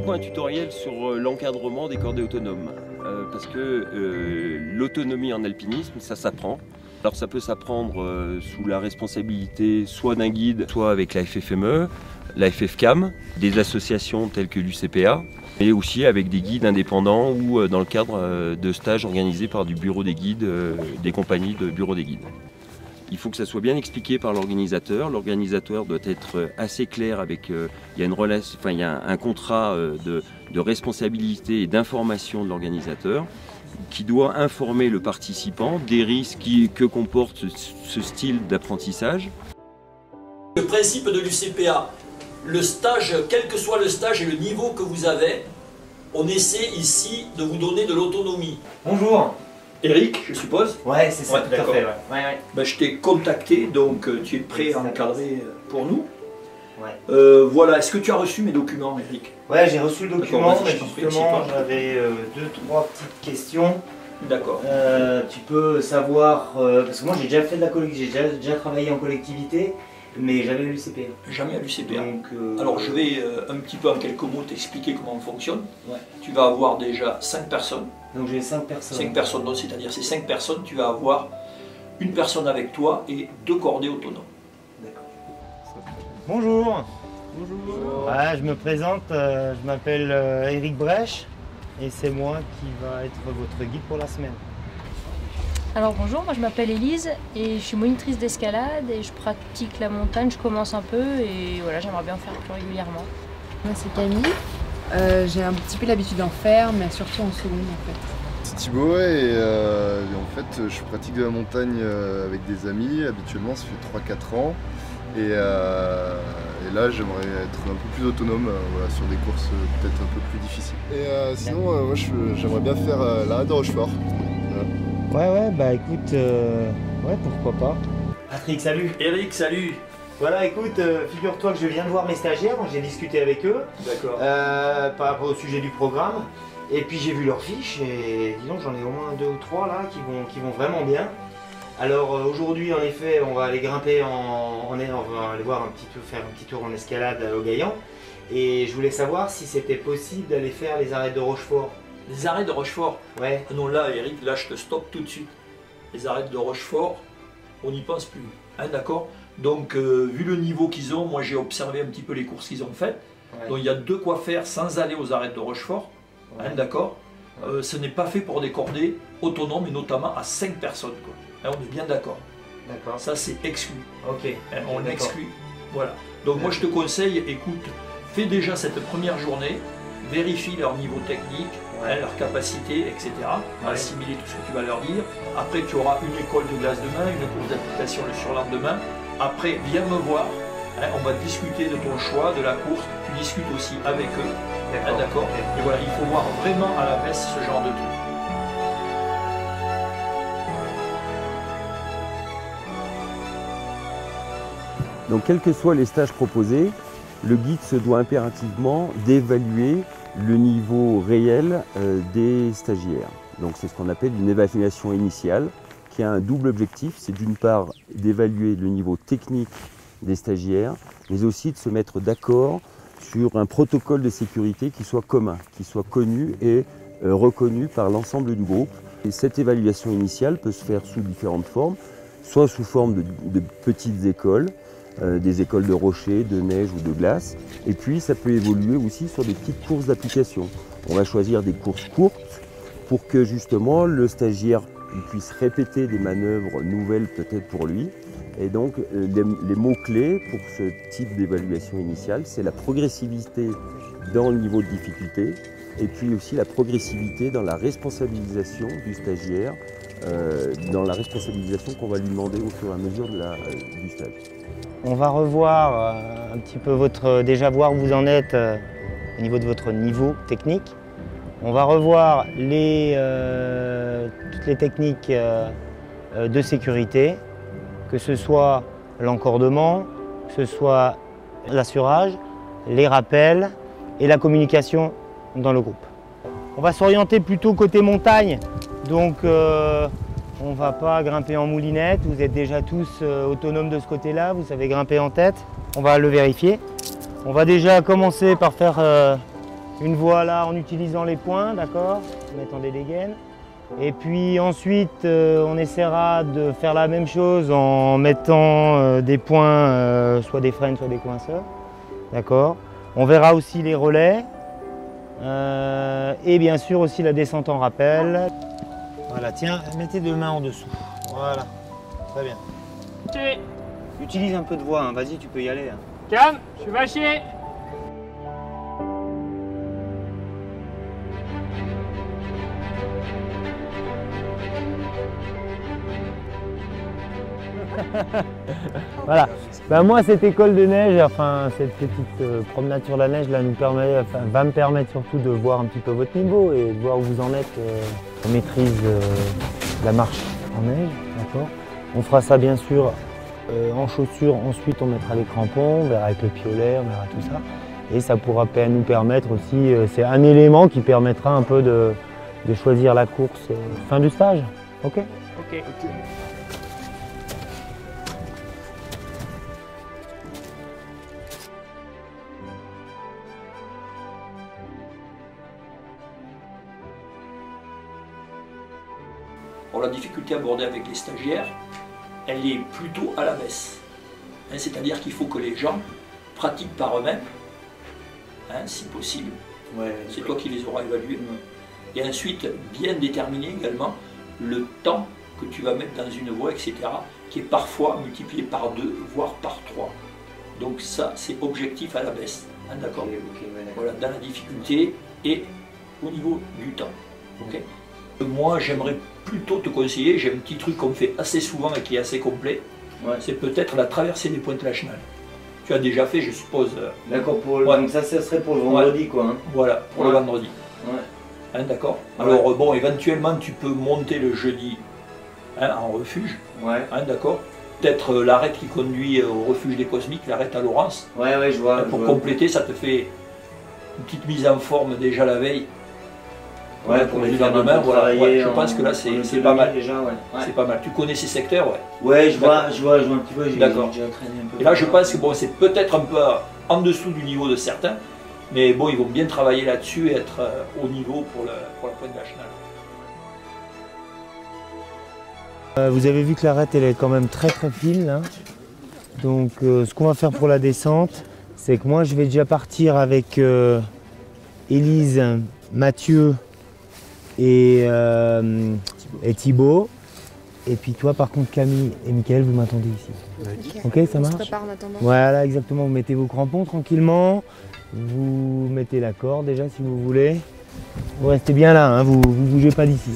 beaucoup un tutoriel sur l'encadrement des cordées autonomes. Parce que l'autonomie en alpinisme, ça s'apprend. Alors ça peut s'apprendre sous la responsabilité soit d'un guide, soit avec la FFME, la FFCAM, des associations telles que l'UCPA, mais aussi avec des guides indépendants ou dans le cadre de stages organisés par du bureau des guides, des compagnies de bureau des guides. Il faut que ça soit bien expliqué par l'organisateur. L'organisateur doit être assez clair avec. Il y a une relation, il y a un contrat de responsabilité et d'information de l'organisateur qui doit informer le participant des risques que comporte ce style d'apprentissage. Le principe de l'UCPA, le stage, quel que soit le stage et le niveau que vous avez, on essaie ici de vous donner de l'autonomie. Bonjour. Eric, je suppose? Ouais, c'est ça, ouais, tout à fait. Ouais. Ben, je t'ai contacté, donc tu es prêt à encadrer pour nous. Ouais. Voilà, est-ce que tu as reçu mes documents, Eric? Ouais, j'ai reçu le document, mais justement, prie, j'avais 2-3 petites questions. D'accord. Tu peux savoir, parce que moi j'ai déjà fait de la collectivité, j'ai déjà travaillé en collectivité, mais jamais à l'UCPA. Jamais à l'UCPA. Donc, alors je vais un petit peu en quelques mots t'expliquer comment on fonctionne. Ouais. Tu vas avoir déjà 5 personnes. Donc j'ai 5 personnes. 5 personnes, c'est-à-dire ces 5 personnes, tu vas avoir une personne avec toi et 2 cordées autonomes. D'accord. Bonjour. Bonjour. Ouais, je me présente, je m'appelle Eric Brèche et c'est moi qui va être votre guide pour la semaine. Alors bonjour, moi je m'appelle Élise et je suis monitrice d'escalade et je pratique la montagne, je commence un peu et voilà, j'aimerais bien en faire plus régulièrement. Moi c'est Camille, j'ai un petit peu l'habitude d'en faire mais surtout en seconde en fait. C'est Thibaut et en fait je pratique de la montagne avec des amis, habituellement ça fait 3-4 ans et là j'aimerais être un peu plus autonome voilà, sur des courses peut-être un peu plus difficiles. Et sinon moi j'aimerais bien faire l'arrêt de Rochefort. Ouais, bah écoute, ouais, pourquoi pas. Patrick, salut. Eric, salut. Voilà, écoute, figure-toi que je viens de voir mes stagiaires, j'ai discuté avec eux. D'accord. Par rapport au sujet du programme. Et puis j'ai vu leurs fiches et dis donc j'en ai au moins 2 ou 3 là qui vont vraiment bien. Alors aujourd'hui en effet on va aller grimper on va aller voir faire un petit tour en escalade au Gaillan. Et je voulais savoir si c'était possible d'aller faire les arêtes de Rochefort. Les arêtes de Rochefort? Ouais. Ah non, là, Eric, là, je te stoppe tout de suite. Les arêtes de Rochefort, on n'y pense plus. Hein, d'accord? Donc, vu le niveau qu'ils ont, moi, j'ai observé un petit peu les courses qu'ils ont faites. Ouais. Donc, il y a de quoi faire sans aller aux arêtes de Rochefort. Ouais. Hein, d'accord? Ouais. Ce n'est pas fait pour des cordées autonomes, et notamment à 5 personnes. Quoi. Hein, on est bien d'accord. D'accord. Ça, c'est exclu. Ok. Hein, on exclut. Voilà. Donc, moi, je te conseille, écoute, fais déjà cette première journée, vérifie leur niveau technique, hein, leur capacité, etc. à assimiler tout ce que tu vas leur dire. Après, tu auras une école de glace demain, une course d'application le surlendemain. Après, viens me voir. Hein, on va discuter de ton choix, de la course. Tu discutes aussi avec eux. D'accord. Et voilà, il faut voir vraiment à la baisse ce genre de truc. Donc quels que soient les stages proposés, le guide se doit impérativement d'évaluer le niveau réel des stagiaires. Donc c'est ce qu'on appelle une évaluation initiale qui a un double objectif, c'est d'une part d'évaluer le niveau technique des stagiaires, mais aussi de se mettre d'accord sur un protocole de sécurité qui soit commun, qui soit connu et reconnu par l'ensemble du groupe. Et cette évaluation initiale peut se faire sous différentes formes, soit sous forme de petites écoles, des écoles de rochers, de neige ou de glace. Et puis ça peut évoluer aussi sur des petites courses d'application. On va choisir des courses courtes pour que justement le stagiaire puisse répéter des manœuvres nouvelles peut-être pour lui. Et donc les mots-clés pour ce type d'évaluation initiale, c'est la progressivité dans le niveau de difficulté et puis aussi la progressivité dans la responsabilisation du stagiaire, dans la responsabilisation qu'on va lui demander au fur et à mesure du stage. On va revoir un petit peu déjà voir où vous en êtes au niveau de votre niveau technique. On va revoir toutes les techniques de sécurité, que ce soit l'encordement, que ce soit l'assurage, les rappels et la communication dans le groupe. On va s'orienter plutôt côté montagne, donc on ne va pas grimper en moulinette, vous êtes déjà tous autonomes de ce côté-là, vous savez grimper en tête, on va le vérifier. On va déjà commencer par faire une voie là en utilisant les points, d'accord, en mettant des dégaines. Et puis ensuite, on essaiera de faire la même chose en mettant des points, soit des freins, soit des coinceurs, d'accord. On verra aussi les relais et bien sûr aussi la descente en rappel. Voilà, tiens, mets tes 2 mains en dessous. Voilà, très bien. Vaché. Utilise un peu de voix, hein. Vas-y, tu peux y aller. Hein. Calme, je suis vaché. Voilà. Ben moi, cette école de neige, enfin cette petite promenade sur la neige, là, va me permettre surtout de voir un petit peu votre niveau et de voir où vous en êtes en maîtrise de la marche en neige, d'accord. On fera ça bien sûr en chaussures. Ensuite, on mettra les crampons, on verra avec le piolet, on verra tout ça. Et ça pourra nous permettre aussi, c'est un élément qui permettra un peu de choisir la course fin du stage. Ok. Ok. Bon, la difficulté abordée avec les stagiaires, elle est plutôt à la baisse. Hein, c'est-à-dire qu'il faut que les gens pratiquent par eux-mêmes, hein, si possible. Ouais, c'est toi qui les auras évalués. Et ensuite, bien déterminer également le temps que tu vas mettre dans une voie, etc., qui est parfois multiplié par 2, voire par 3. Donc ça, c'est objectif à la baisse. Hein, d'accord. Okay, voilà, dans la difficulté et au niveau du temps. Okay. Moi, j'aimerais plutôt te conseiller, j'ai un petit truc qu'on fait assez souvent et qui est assez complet, c'est peut-être la traversée des pointes Lachenal. Tu as déjà fait, je suppose. D'accord, donc ça serait pour le vendredi, quoi. Hein. Voilà, pour le vendredi. Ouais. Hein, d'accord. Alors, bon, éventuellement, tu peux monter le jeudi en refuge. Ouais. Hein, d'accord. Peut-être l'arête qui conduit au refuge des Cosmiques, l'arête à Laurence. Ouais, je vois. Pour compléter, ça te fait une petite mise en forme déjà la veille. Ouais, pour le les faire lendemain, voilà. Ouais, je en, pense que là c'est pas mal. Déjà, ouais. C'est pas mal. Tu connais ces secteurs, ouais. Ouais, je vois un petit peu, j'ai déjà entraîné un peu. Et là, je pense que bon, c'est peut-être un peu en dessous du niveau de certains, mais bon, ils vont bien travailler là-dessus et être au niveau pour la pointe Lachenal. Vous avez vu que l'arête, elle est quand même très fine là. Donc, ce qu'on va faire pour la descente, c'est que moi, je vais déjà partir avec Élise, Mathieu et Thibaut. Et puis toi, par contre, Camille et Mickaël, vous m'attendez ici. Ok, ça marche? On se prépare en attendant. Voilà, exactement. Vous mettez vos crampons tranquillement. Vous mettez la corde déjà si vous voulez. Vous restez bien là, hein, vous ne bougez pas d'ici.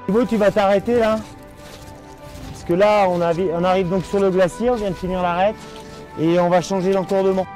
Thibaut, tu vas t'arrêter là, parce que là on arrive donc sur le glacier, on vient de finir l'arête et on va changer l'encordement.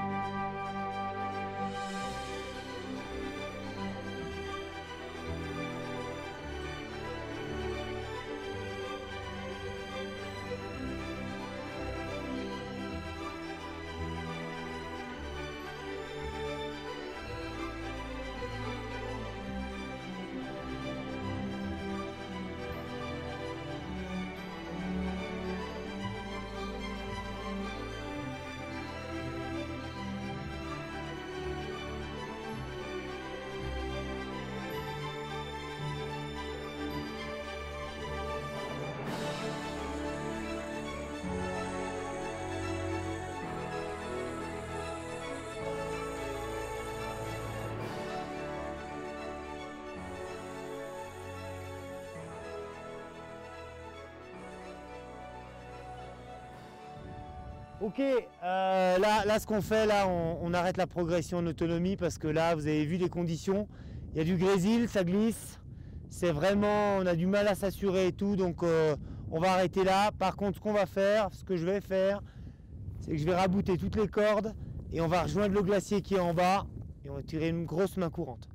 Ok, là ce qu'on fait, là on arrête la progression en autonomie parce que là vous avez vu les conditions, il y a du grésil, ça glisse, c'est vraiment, on a du mal à s'assurer et tout, donc on va arrêter là. Par contre ce qu'on va faire, ce que je vais faire, c'est que je vais rabouter toutes les cordes et on va rejoindre le glacier qui est en bas et on va tirer une grosse main courante.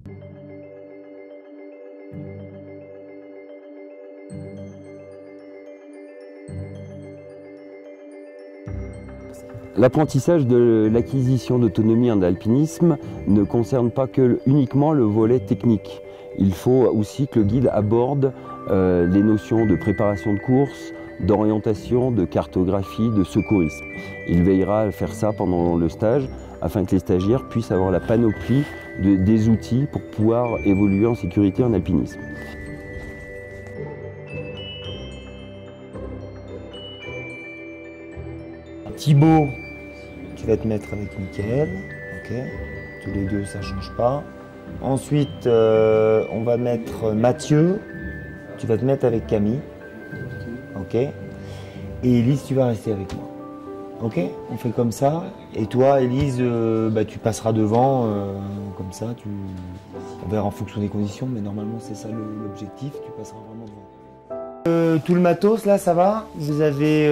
L'apprentissage de l'acquisition d'autonomie en alpinisme ne concerne pas uniquement le volet technique. Il faut aussi que le guide aborde les notions de préparation de course, d'orientation, de cartographie, de secourisme. Il veillera à faire ça pendant le stage afin que les stagiaires puissent avoir la panoplie des outils pour pouvoir évoluer en sécurité en alpinisme. Thibaut, tu vas te mettre avec Mickaël, ok. Tous les deux, ça ne change pas. Ensuite, on va mettre Mathieu, tu vas te mettre avec Camille, ok. Et Élise, tu vas rester avec moi, ok. On fait comme ça. Et toi, Élise, tu passeras devant, comme ça. On verra en fonction des conditions, mais normalement, c'est ça l'objectif, tu passeras vraiment devant. Tout le matos, là, ça va? Vous avez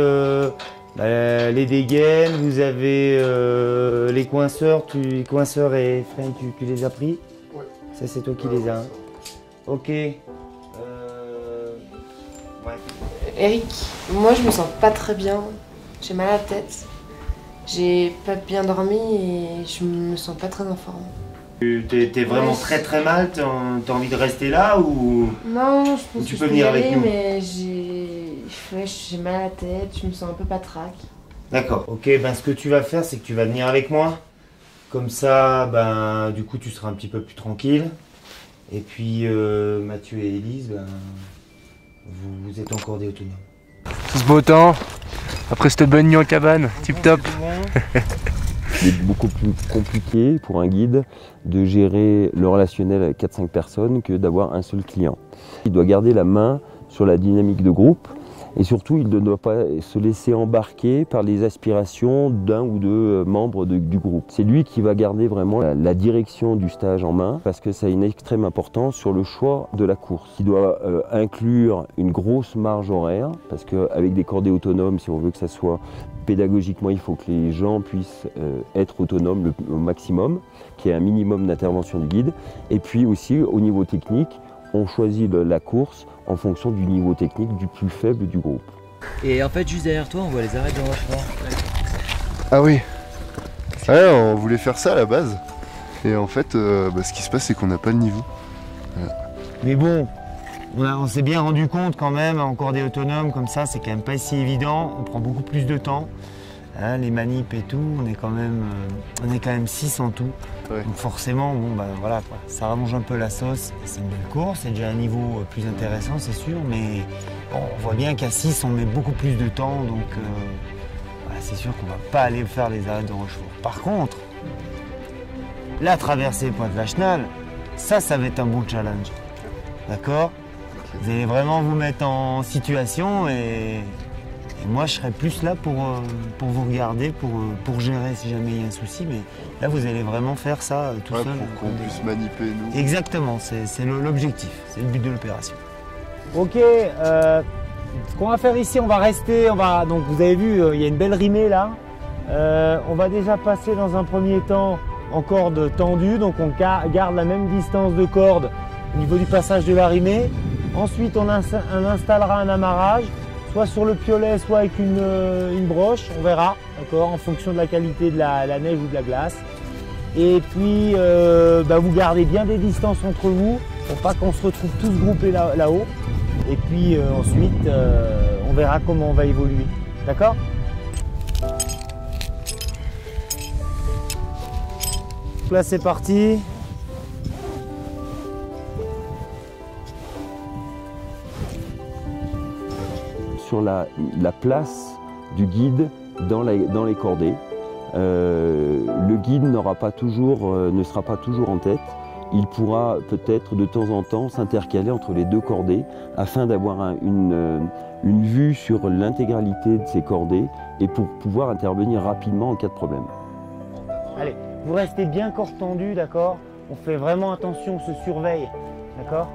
les dégaines, vous avez les coinceurs, coinceurs et freins, tu les as pris? Ouais. Ça, c'est toi qui les as. Hein. Ok. Ouais. Eric, moi je me sens pas très bien. J'ai mal à la tête. J'ai pas bien dormi et je me sens pas très en forme. T'es vraiment très mal, t'as envie de rester là ou... Non, je pense tu que peux je venir y avec aller, nous. mais j'ai mal à la tête, je me sens un peu patraque. D'accord. Ok, ce que tu vas faire, c'est que tu vas venir avec moi. Comme ça, du coup, tu seras un petit peu plus tranquille. Et puis, Mathieu et Élise, vous êtes encore des autonomes. Tout ce beau temps, après cette bonne nuit en cabane, tip top. C'est beaucoup plus compliqué pour un guide de gérer le relationnel avec 4-5 personnes que d'avoir un seul client. Il doit garder la main sur la dynamique de groupe et surtout il ne doit pas se laisser embarquer par les aspirations d'un ou deux membres du groupe. C'est lui qui va garder vraiment la direction du stage en main parce que ça a une extrême importance sur le choix de la course. Il doit inclure une grosse marge horaire parce qu'avec des cordées autonomes, si on veut que ça soit pédagogiquement, il faut que les gens puissent être autonomes au maximum, qu'il y ait un minimum d'intervention du guide. Et puis aussi, au niveau technique, on choisit la course en fonction du niveau technique du plus faible du groupe. Et en fait, juste derrière toi, on voit les arêtes de Rochefort. Ah oui. Ouais, on voulait faire ça à la base. Et en fait, ce qui se passe, c'est qu'on n'a pas le niveau. Voilà. Mais bon, on s'est bien rendu compte quand même, en cordée autonome comme ça, c'est quand même pas si évident. On prend beaucoup plus de temps. Hein, les manips et tout, on est quand même 6 en tout. Ouais. Donc forcément, voilà quoi, ça rallonge un peu la sauce. C'est une belle course, c'est déjà un niveau plus intéressant, c'est sûr, mais bon, on voit bien qu'à 6, on met beaucoup plus de temps, donc c'est sûr qu'on va pas aller faire les arêtes de Rochefort. Par contre, la traversée Pointe-Lachenal, ça va être un bon challenge. D'accord? Vous allez vraiment vous mettre en situation et moi je serai plus là pour vous regarder, pour gérer si jamais il y a un souci, mais là vous allez vraiment faire ça tout seul. Pour qu'on puisse maniper nous. Exactement, c'est l'objectif, c'est le but de l'opération. Ok, ce qu'on va faire ici, on va rester, donc vous avez vu, il y a une belle rimée là. On va déjà passer dans un premier temps en corde tendue, donc on garde la même distance de corde au niveau du passage de la rimée. Ensuite on installera un amarrage, soit sur le piolet, soit avec une broche, on verra, d'accord, en fonction de la qualité de la neige ou de la glace. Et puis vous gardez bien des distances entre vous pour pas qu'on se retrouve tous groupés là-haut. Et puis ensuite on verra comment on va évoluer, d'accord? Là c'est parti. Sur la place du guide dans les cordées. Le guide ne sera pas toujours en tête. Il pourra peut-être de temps en temps s'intercaler entre les deux cordées afin d'avoir une vue sur l'intégralité de ces cordées et pour pouvoir intervenir rapidement en cas de problème. Allez, vous restez bien corps tendu, d'accord? On fait vraiment attention, on se surveille, d'accord?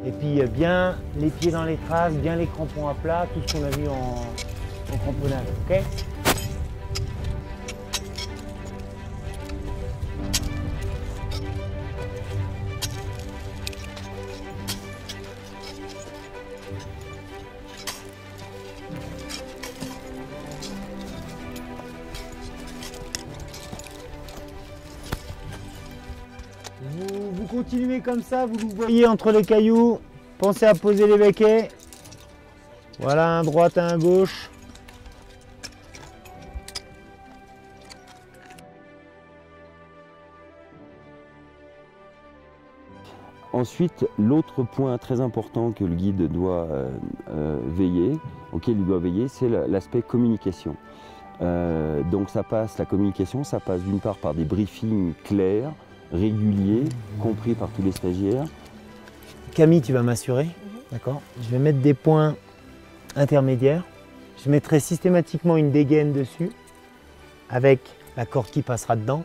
Et puis bien les pieds dans les traces, bien les crampons à plat, tout ce qu'on a vu en cramponnage, ok? continuez comme ça, vous vous voyez entre les cailloux. Pensez à poser les béquets. Voilà, un à droite, un à gauche. Ensuite, l'autre point très important que le guide doit auquel il doit veiller, c'est l'aspect communication. Donc la communication, ça passe d'une part par des briefings clairs, réguliers, compris par tous les stagiaires. Camille, tu vas m'assurer, d'accord? Je vais mettre des points intermédiaires. Je mettrai systématiquement une dégaine dessus, avec la corde qui passera dedans.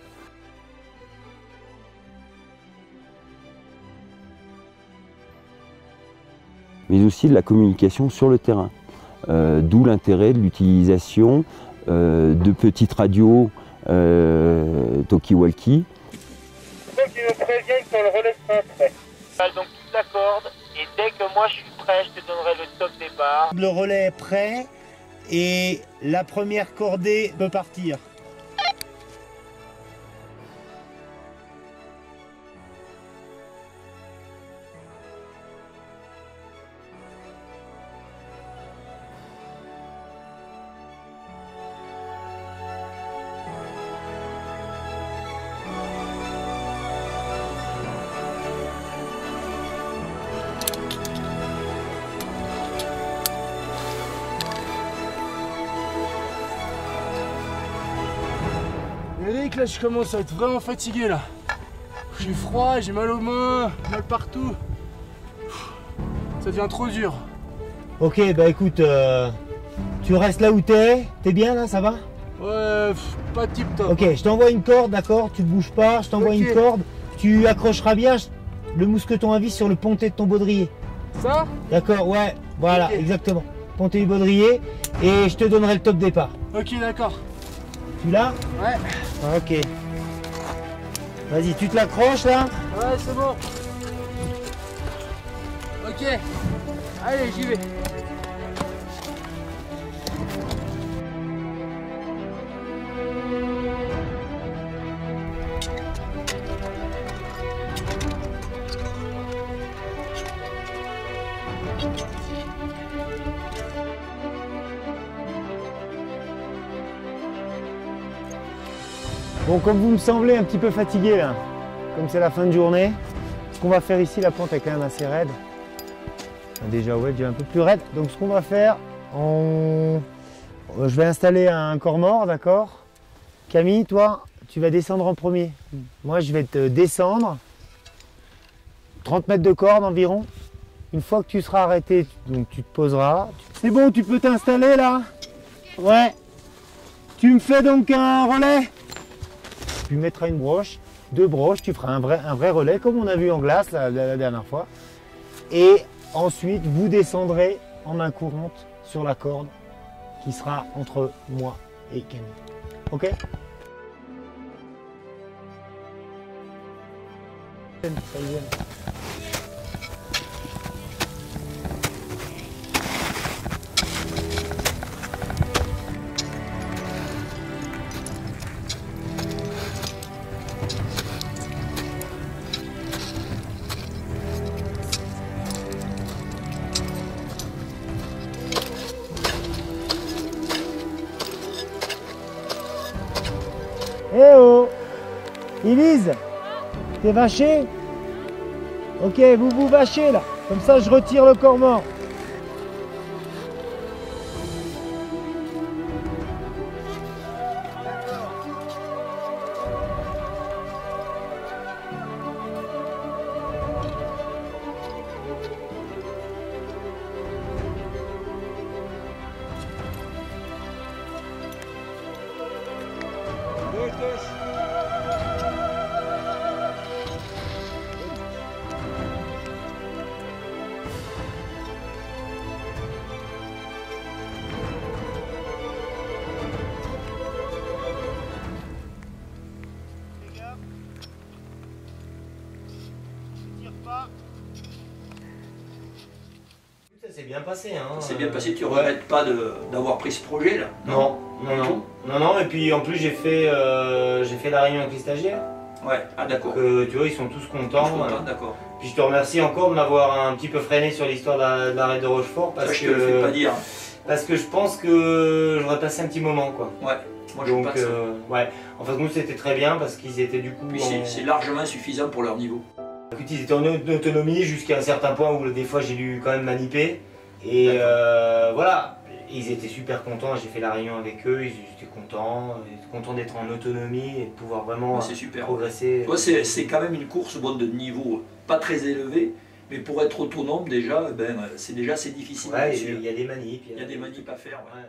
Mais aussi de la communication sur le terrain. D'où l'intérêt de l'utilisation de petites radios talkie-walkie. Il faut que tu me préviennes quand le relais sera prêt. Donc toute la corde, et dès que moi je suis prêt, je te donnerai le top départ. Le relais est prêt et la première cordée peut partir. Eric, là je commence à être vraiment fatigué là. J'ai froid, j'ai mal aux mains, mal partout. Ça devient trop dur. Ok, bah écoute, tu restes là où t'es bien là, ça va? Ouais, pas tip top. Ok, je t'envoie une corde, d'accord? Tu ne bouges pas, je t'envoie une corde. Tu accrocheras bien le mousqueton à vis sur le pontet de ton baudrier. Ça? D'accord, ouais, voilà, exactement. Pontet du baudrier et je te donnerai le top départ. Ok, d'accord. Tu l'as? Ouais. Ok. Vas-y, tu te l'accroches là? Ouais, c'est bon. Ok. Allez, j'y vais. Bon, comme vous me semblez un petit peu fatigué là, comme c'est la fin de journée, ce qu'on va faire ici, la pente est quand même assez raide. Déjà, ouais, déjà un peu plus raide. Donc ce qu'on va faire, je vais installer un corps mort, d'accord? Camille, toi, tu vas descendre en premier. Moi, je vais te descendre, 30 mètres de corde environ. Une fois que tu seras arrêté, donc tu te poseras. C'est bon, tu peux t'installer là? Ouais. Tu me fais donc un relais? Tu mettras une broche, deux broches, tu feras un vrai relais comme on a vu en glace la dernière fois. Et ensuite, vous descendrez en main courante sur la corde qui sera entre moi et Camille. Ok? Eh oh! Élise, t'es vaché? Ok, vous vous vachez là. Comme ça, je retire le corps mort. Ça s'est bien passé, hein. C'est bien passé, tu ne regrettes pas d'avoir pris ce projet là? Non, et puis en plus j'ai fait la réunion avec les stagiaires. Ouais, ah d'accord. Tu vois, ils sont tous contents. D'accord. Puis je te remercie encore de m'avoir un petit peu freiné sur l'histoire de la raid de Rochefort. Parce ça, je te le fais pas dire. Parce que je pense que j'aurais passé un petit moment, quoi. Ouais, moi je Donc, passe. ouais, en fait, nous c'était très bien parce qu'ils étaient du coup. C'est largement suffisant pour leur niveau. Écoute, ils étaient en autonomie jusqu'à un certain point où des fois j'ai dû quand même maniper. Et voilà, ils étaient super contents. J'ai fait la réunion avec eux, ils étaient contents d'être en autonomie et de pouvoir vraiment progresser. Tu vois, c'est quand même une course de niveau pas très élevé. Mais pour être autonome déjà, c'est difficile. Ouais, il y a des manips. Il y a des manips à faire. Ouais.